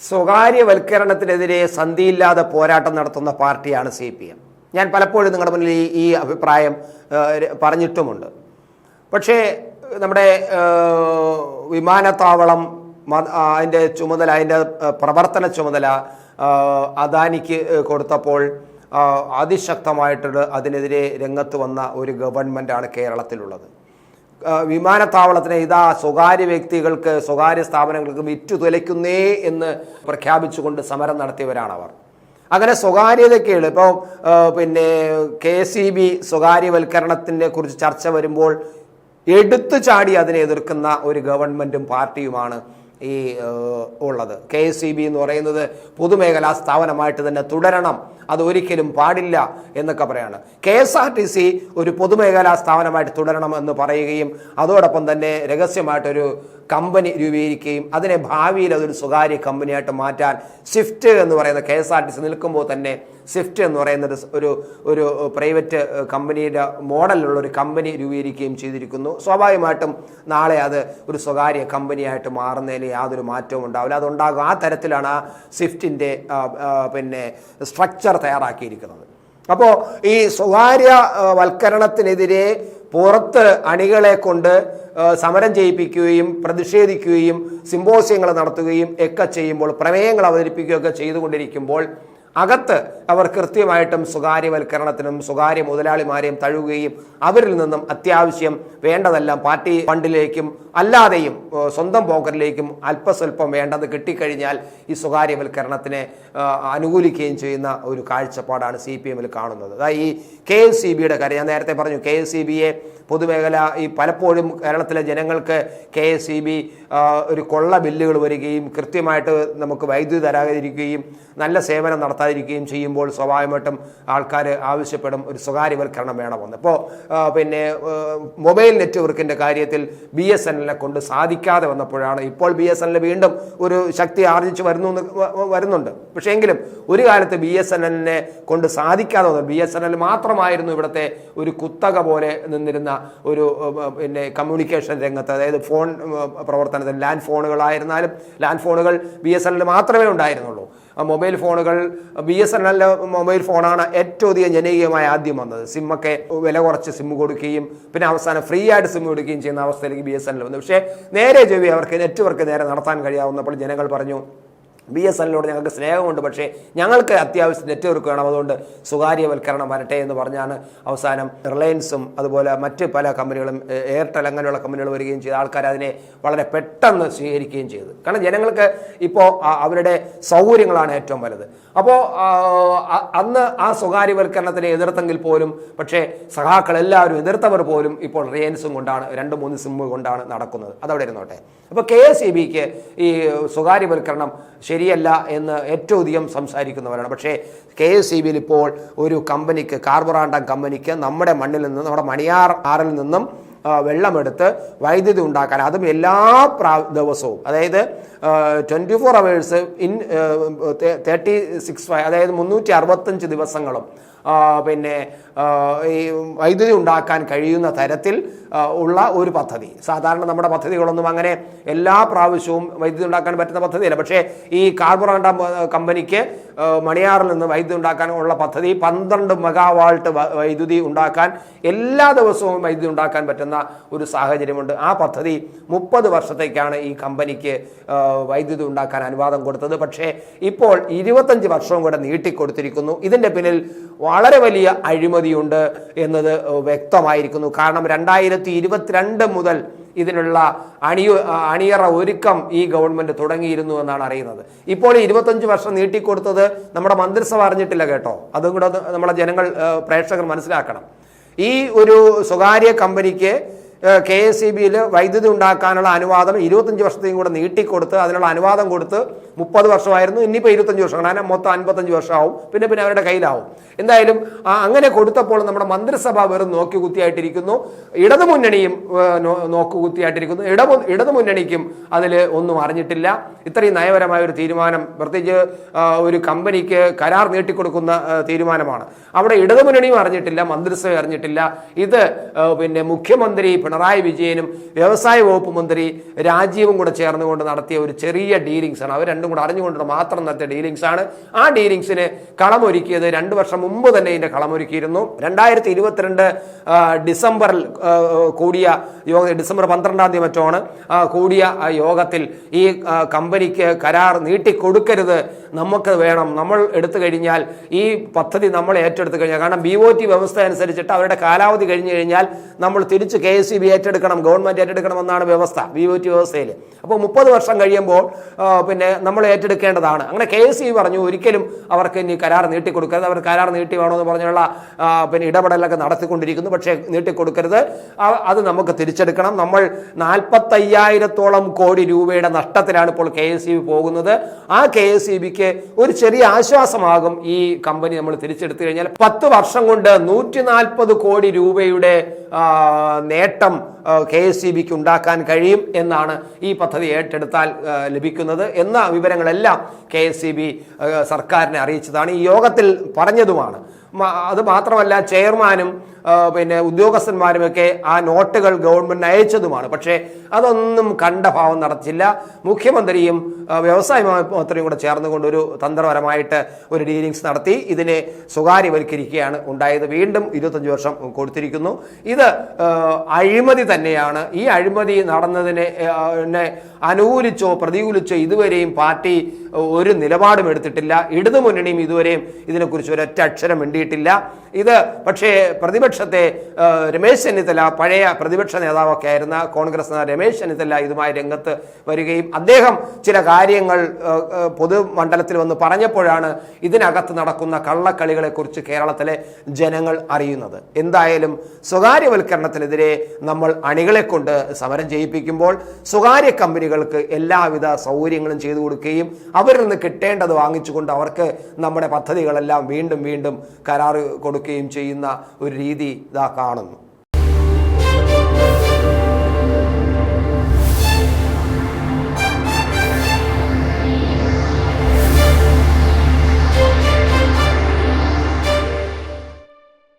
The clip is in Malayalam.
സ്വകാര്യവൽക്കരണത്തിനെതിരെ സന്ധിയില്ലാതെ പോരാട്ടം നടത്തുന്ന പാർട്ടിയാണ് CPM. ഞാൻ പലപ്പോഴും നിങ്ങളുടെ മുന്നിൽ ഈ അഭിപ്രായം പറഞ്ഞിട്ടുമുണ്ട്. പക്ഷേ നമ്മുടെ വിമാനത്താവളം അതിൻ്റെ ചുമതല, അതിൻ്റെ പ്രവർത്തന ചുമതല അദാനിക്ക് കൊടുത്തപ്പോൾ അതിശക്തമായിട്ട് അതിനെതിരെ രംഗത്ത് വന്ന ഒരു ഗവൺമെൻറ്റാണ് കേരളത്തിലുള്ളത്. വിമാനത്താവളത്തിന് ഇതാ സ്വകാര്യ വ്യക്തികൾക്ക്, സ്വകാര്യ സ്ഥാപനങ്ങൾക്ക് വിറ്റു തുലയ്ക്കുന്നേ എന്ന് പ്രഖ്യാപിച്ചുകൊണ്ട് സമരം നടത്തിയവരാണ് അവർ. അങ്ങനെ സ്വകാര്യതയ്ക്കുള്ള ഇപ്പോൾ KCB സ്വകാര്യവൽക്കരണത്തിനെ കുറിച്ച് ചർച്ച വരുമ്പോൾ എടുത്തു ചാടി അതിനെ എതിർക്കുന്ന ഒരു ഗവൺമെൻറ്റും പാർട്ടിയുമാണ് ഈ ഉള്ളത്. KCB എന്ന് പറയുന്നത് പൊതുമേഖലാ സ്ഥാപനമായിട്ട് തന്നെ തുടരണം, അതൊരിക്കലും പാടില്ല എന്നൊക്കെ പറയാണ്. KSRTC ഒരു പൊതുമേഖലാ സ്ഥാപനമായിട്ട് തുടരണം എന്ന് പറയുകയും അതോടൊപ്പം തന്നെ രഹസ്യമായിട്ടൊരു കമ്പനി രൂപീകരിക്കുകയും അതിനെ ഭാവിയിൽ അതൊരു സ്വകാര്യ കമ്പനിയായിട്ട് മാറ്റാൻ സ്വിഫ്റ്റ് എന്ന് പറയുന്ന KSRTC നിൽക്കുമ്പോൾ തന്നെ സ്വിഫ്റ്റ് എന്ന് പറയുന്ന ഒരു പ്രൈവറ്റ് കമ്പനിയുടെ മോഡലിലുള്ള ഒരു കമ്പനി രൂപീകരിക്കുകയും ചെയ്തിരിക്കുന്നു. സ്വാഭാവികമായിട്ടും നാളെ അത് ഒരു സ്വകാര്യ കമ്പനിയായിട്ട് മാറുന്നതിൽ യാതൊരു മാറ്റവും ഉണ്ടാവില്ല. അതുണ്ടാകും. ആ തരത്തിലാണ് ആ സ്വിഫ്റ്റിൻ്റെ സ്ട്രക്ചർ തയ്യാറാക്കിയിരിക്കുന്നത്. അപ്പോൾ ഈ സ്വകാര്യവൽക്കരണത്തിനെതിരെ പുറത്ത് അണികളെ കൊണ്ട് സമരം ചെയ്യിപ്പിക്കുകയും പ്രതിഷേധിക്കുകയും സിമ്പോസിയങ്ങൾ നടത്തുകയും ഒക്കെ ചെയ്യുമ്പോൾ, പ്രമേയങ്ങൾ അവതരിപ്പിക്കുകയൊക്കെ ചെയ്തുകൊണ്ടിരിക്കുമ്പോൾ അകത്ത് അവർ കൃത്യമായിട്ടും സ്വകാര്യവൽക്കരണത്തിനും സ്വകാര്യ മുതലാളിമാരെയും തഴുകുകയും അവരിൽ നിന്നും അത്യാവശ്യം വേണ്ടതെല്ലാം പാർട്ടി ഫണ്ടിലേക്കും അല്ലാതെയും സ്വന്തം പോക്കറ്റിലേക്കും അല്പസ്വല്പം വേണ്ടത് കിട്ടിക്കഴിഞ്ഞാൽ ഈ സ്വകാര്യവൽക്കരണത്തിനെ അനുകൂലിക്കുകയും ചെയ്യുന്ന ഒരു കാഴ്ചപ്പാടാണ് CPMൽ കാണുന്നത്. അതായത് ഈ KSCBയുടെ കാര്യം ഞാൻ നേരത്തെ പറഞ്ഞു. KSCBയെ പൊതുമേഖല ഈ പലപ്പോഴും കേരളത്തിലെ ജനങ്ങൾക്ക് KSCB ഒരു കൊള്ള ബില്ലുകൾ വരികയും കൃത്യമായിട്ട് നമുക്ക് വൈദ്യുതി തരാതിരിക്കുകയും നല്ല സേവനം നടത്താതിരിക്കുകയും ചെയ്യുമ്പോൾ സ്വാഭാവികമായിട്ടും ആൾക്കാർ ആവശ്യപ്പെടും ഒരു സ്വകാര്യവൽക്കരണം വേണമെന്ന്. ഇപ്പോൾ മൊബൈൽ നെറ്റ്വർക്കിൻ്റെ കാര്യത്തിൽ BSNLനെ കൊണ്ട് സാധിക്കാതെ വന്നപ്പോഴാണ് ഇപ്പോൾ BSNL വീണ്ടും ഒരു ശക്തി ആർജിച്ച് വരുന്നുണ്ട്. പക്ഷേ എങ്കിലും ഒരു കാലത്ത് BSNLനെ കൊണ്ട് സാധിക്കാതെ വന്നു. BSNL മാത്രമായിരുന്നു ഇവിടുത്തെ ഒരു കുത്തക പോലെ നിന്നിരുന്ന ഒരു കമ്മ്യൂണിക്കേഷൻ രംഗത്ത്, അതായത് ഫോൺ പ്രവർത്തനത്തിൽ ലാൻഡ് ഫോണുകളായിരുന്നാലും ലാൻഡ് ഫോണുകൾ BSNL മാത്രമേ ഉണ്ടായിരുന്നുള്ളൂ. മൊബൈൽ ഫോണുകൾ BSNL മൊബൈൽ ഫോണാണ് ഏറ്റവും അധികം ജനകീയമായി ആദ്യം വന്നത്. സിമ്മൊക്കെ വില കുറച്ച് സിം കൊടുക്കുകയും പിന്നെ അവസാനം ഫ്രീ ആയിട്ട് സിം കൊടുക്കുകയും ചെയ്യുന്ന അവസ്ഥയിലേക്ക് BSNL വന്നു. പക്ഷേ നേരെ ചെവി അവർക്ക് നെറ്റ്വർക്ക് നേരെ നടത്താൻ കഴിയാവുന്നപ്പോൾ ജനങ്ങൾ പറഞ്ഞു BSNLോട് ഞങ്ങൾക്ക് സ്നേഹമുണ്ട്, പക്ഷേ ഞങ്ങൾക്ക് അത്യാവശ്യം നെറ്റ്വർക്ക് വേണം, അതുകൊണ്ട് സ്വകാര്യവൽക്കരണം വരട്ടെ എന്ന് പറഞ്ഞാണ് അവസാനം റിലയൻസും അതുപോലെ മറ്റ് പല കമ്പനികളും, എയർടെൽ അങ്ങനെയുള്ള കമ്പനികൾ വരികയും ചെയ്ത് ആൾക്കാർ അതിനെ വളരെ പെട്ടെന്ന് സ്വീകരിക്കുകയും ചെയ്തു. കാരണം ജനങ്ങൾക്ക് ഇപ്പോൾ അവരുടെ സൗകര്യങ്ങളാണ് ഏറ്റവും വലുത്. അപ്പോൾ അന്ന് ആ സ്വകാര്യവൽക്കരണത്തിനെ എതിർത്തെങ്കിൽ പോലും, പക്ഷേ സഖാക്കൾ എല്ലാവരും എതിർത്തവർ പോലും ഇപ്പോൾ റിലയൻസും കൊണ്ടാണ് 2-3 സിമ്മ് കൊണ്ടാണ് നടക്കുന്നത്. അതവിടെ ഇരുന്നോട്ടെ. അപ്പോൾ KSCBക്ക് ഈ സ്വകാര്യവൽക്കരണം ശരിയല്ല എന്ന് ഏറ്റവും അധികം സംസാരിക്കുന്നവരാണ്. പക്ഷേ KSCBയിൽ ഇപ്പോൾ ഒരു കമ്പനിക്ക്, കാർബറാണ്ടം കമ്പനിക്ക് നമ്മുടെ മണ്ണിൽ നിന്ന്, നമ്മുടെ മണിയാറിൽ നിന്നും വെള്ളമെടുത്ത് വൈദ്യുതി ഉണ്ടാക്കാൻ, അതും എല്ലാ ദിവസവും, അതായത് 24 hours ഇൻ 36, അതായത് 365 ദിവസങ്ങളും ഈ വൈദ്യുതി ഉണ്ടാക്കാൻ കഴിയുന്ന തരത്തിൽ ഉള്ള ഒരു പദ്ധതി. സാധാരണ നമ്മുടെ പദ്ധതികളൊന്നും അങ്ങനെ എല്ലാ പ്രാവശ്യവും വൈദ്യുതി ഉണ്ടാക്കാൻ പറ്റുന്ന പദ്ധതിയല്ല. പക്ഷേ ഈ കാർബറാണ്ടം കമ്പനിക്ക് മണിയാറിൽ നിന്ന് വൈദ്യുതി ഉണ്ടാക്കാനുള്ള പദ്ധതി 12 മെഗാവാട്ട് വൈദ്യുതി ഉണ്ടാക്കാൻ എല്ലാ ദിവസവും വൈദ്യുതി ഉണ്ടാക്കാൻ പറ്റുന്ന ഒരു സാഹചര്യമുണ്ട്. ആ പദ്ധതി 30 വർഷത്തേക്കാണ് ഈ കമ്പനിക്ക് വൈദ്യുതി ഉണ്ടാക്കാൻ അനുവാദം കൊടുത്തത്. പക്ഷേ ഇപ്പോൾ 25 വർഷവും കൂടെ നീട്ടിക്കൊടുത്തിരിക്കുന്നു. ഇതിൻ്റെ പിന്നിൽ വളരെ വലിയ അഴിമതിയുണ്ട് എന്നത് വ്യക്തമായിരിക്കുന്നു. കാരണം 2022 മുതൽ ഇതിനുള്ള അണിയറ ഒരുക്കം ഈ ഗവൺമെന്റ് തുടങ്ങിയിരുന്നു എന്നാണ് അറിയുന്നത്. ഇപ്പോൾ 25 വർഷം നീട്ടിക്കൊടുത്തത് നമ്മുടെ മന്ത്രിസഭ അറിഞ്ഞിട്ടില്ല കേട്ടോ. അതും കൂടെ നമ്മളെ ജനങ്ങൾ, പ്രേക്ഷകർ മനസ്സിലാക്കണം. ഈ ഒരു സ്വകാര്യ കമ്പനിക്ക് KSCBയിൽ വൈദ്യുതി ഉണ്ടാക്കാനുള്ള അനുവാദം 25 വർഷത്തേക്കും കൂടെ നീട്ടിക്കൊടുത്ത് അതിനുള്ള അനുവാദം കൊടുത്ത് 30 വർഷമായിരുന്നു. ഇനിയിപ്പോൾ 25 വർഷം, കാരണം മൊത്തം 55 വർഷമാവും. പിന്നെ അവരുടെ കയ്യിലാവും. എന്തായാലും അങ്ങനെ കൊടുത്തപ്പോൾ നമ്മുടെ മന്ത്രിസഭ വെറും നോക്കുകുത്തിയായിട്ടിരിക്കുന്നു. ഇടതുമുന്നണിയും നോക്കുകുത്തിയായിട്ടിരിക്കുന്നു. ഇടതുമുന്നണിക്കും അതിൽ ഒന്നും അറിഞ്ഞിട്ടില്ല. ഇത്രയും നയപരമായ ഒരു തീരുമാനം, പ്രത്യേകിച്ച് ഒരു കമ്പനിക്ക് കരാർ നീട്ടിക്കൊടുക്കുന്ന തീരുമാനമാണ്. അവിടെ ഇടതുമുന്നണിയും അറിഞ്ഞിട്ടില്ല, മന്ത്രിസഭ അറിഞ്ഞിട്ടില്ല. ഇത് മുഖ്യമന്ത്രി പിണറായി വിജയനും വ്യവസായ വകുപ്പ് മന്ത്രി രാജീവും കൂടെ ചേർന്നുകൊണ്ട് നടത്തിയ ഒരു ചെറിയ ഡീലിങ്സ് ആണ്. അവർ രണ്ടും കൂടെ അറിഞ്ഞുകൊണ്ട് മാത്രം നടത്തിയ ഡീലിങ്സ് ആണ്. ആ ഡീലിങ്സിന് കളമൊരുക്കിയത് 2 വർഷം മുമ്പ് തന്നെ ഇതിന്റെ കളമൊരുക്കിയിരുന്നു. 2022 ഡിസംബറിൽ കൂടിയ യോഗ, ഡിസംബർ 12-ാം തീയതി മറ്റാണ് കൂടിയ യോഗത്തിൽ ഈ കമ്പനിക്ക് കരാർ നീട്ടിക്കൊടുക്കരുത്, നമുക്ക് വേണം, നമ്മൾ എടുത്തു കഴിഞ്ഞാൽ ഈ പദ്ധതി നമ്മൾ ഏറ്റെടുത്തു കഴിഞ്ഞാൽ, കാരണം BOT വ്യവസ്ഥ അനുസരിച്ചിട്ട് അവരുടെ കാലാവധി കഴിഞ്ഞു കഴിഞ്ഞാൽ നമ്മൾ തിരിച്ച് KSEB ഏറ്റെടുക്കണം, ഗവൺമെന്റ് ഏറ്റെടുക്കണമെന്നാണ് വ്യവസ്ഥ BOT വ്യവസ്ഥയിൽ. അപ്പോൾ 30 വർഷം കഴിയുമ്പോൾ പിന്നെ നമ്മൾ ഏറ്റെടുക്കേണ്ടതാണ്. അങ്ങനെ KSEB പറഞ്ഞു ഒരിക്കലും അവർക്ക് ഇനി കരാർ നീട്ടിക്കൊടുക്കരുത്, അവർ കരാർ നീട്ടി വേണമെന്ന് പറഞ്ഞുള്ള പിന്നെ ഇടപെടലൊക്കെ നടത്തിക്കൊണ്ടിരിക്കുന്നു. പക്ഷേ നീട്ടിക്കൊടുക്കരുത്, അത് നമുക്ക് തിരിച്ചെടുക്കണം. നമ്മൾ 45,000-ഓളം കോടി രൂപയുടെ നഷ്ടത്തിലാണ് ഇപ്പോൾ KSEB പോകുന്നത്. ആ KSEBക്ക് ഒരു ചെറിയ ആശ്വാസമാകും ഈ കമ്പനി നമ്മൾ തിരിച്ചെടുത്തു കഴിഞ്ഞാൽ. 10 വർഷം കൊണ്ട് 140 കോടി രൂപയുടെ നേട്ടം KSEBക്ക് ഉണ്ടാക്കാൻ കഴിയും എന്നാണ് ഈ പദ്ധതി ഏറ്റെടുത്താൽ ലഭിക്കുന്നത് എന്ന വിവരങ്ങളെല്ലാം KSEB സർക്കാരിനെ അറിയിച്ചതാണ്, ഈ യോഗത്തിൽ പറഞ്ഞതുമാണ്. അത് മാത്രമല്ല ചെയർമാനും പിന്നെ ഉദ്യോഗസ്ഥന്മാരുമൊക്കെ ആ നോട്ടുകൾ ഗവൺമെന്റിന് അയച്ചതുമാണ്. പക്ഷേ അതൊന്നും കണ്ട ഭാവം നടത്തില്ല. മുഖ്യമന്ത്രിയും വ്യവസായ മന്ത്രിയും കൂടെ ചേർന്നുകൊണ്ട് ഒരു തന്ത്രപരമായിട്ട് ഒരു ഡീലിങ്സ് നടത്തി ഇതിനെ സ്വകാര്യവൽക്കരിക്കുകയാണ് ഉണ്ടായത്. വീണ്ടും 25 വർഷം കൊടുത്തിരിക്കുന്നു. ഇത് അഴിമതി തന്നെയാണ്. ഈ അഴിമതി നടന്നതിനെ അനുകൂലിച്ചോ പ്രതികൂലിച്ചോ ഇതുവരെയും പാർട്ടി ഒരു നിലപാടും എടുത്തിട്ടില്ല. ഇടതുമുന്നണിയും ഇതുവരെയും ഇതിനെക്കുറിച്ച് ഒരൊറ്റ അക്ഷരം മിണ്ടിയിട്ടില്ല. ഇത് പക്ഷേ പ്രതിപക്ഷത്തെ രമേശ് ചെന്നിത്തല, പഴയ പ്രതിപക്ഷ നേതാവൊക്കെ ആയിരുന്ന കോൺഗ്രസ് രമേശ് ചെന്നിത്തല ഇതുമായി രംഗത്ത് വരികയും അദ്ദേഹം ചില കാര്യങ്ങൾ പൊതുമണ്ഡലത്തിൽ വന്ന് പറഞ്ഞപ്പോഴാണ് ഇതിനകത്ത് നടക്കുന്ന കള്ളക്കളികളെ കുറിച്ച് കേരളത്തിലെ ജനങ്ങൾ അറിയുന്നത്. എന്തായാലും സ്വകാര്യവൽക്കരണത്തിനെതിരെ നമ്മൾ അണികളെ കൊണ്ട് സമരം ചെയ്യിപ്പിക്കുമ്പോൾ സ്വകാര്യ കമ്പനികൾക്ക് എല്ലാവിധ സൗകര്യങ്ങളും ചെയ്തു കൊടുക്കുകയും അവരിൽ നിന്ന് കിട്ടേണ്ടത് വാങ്ങിച്ചുകൊണ്ട് അവർക്ക് നമ്മുടെ പദ്ധതികളെല്ലാം വീണ്ടും വീണ്ടും കരാർ കൊടുക്കുകയും ചെയ്യുന്ന ഒരു രീതി ഇതാ കാണുന്നു.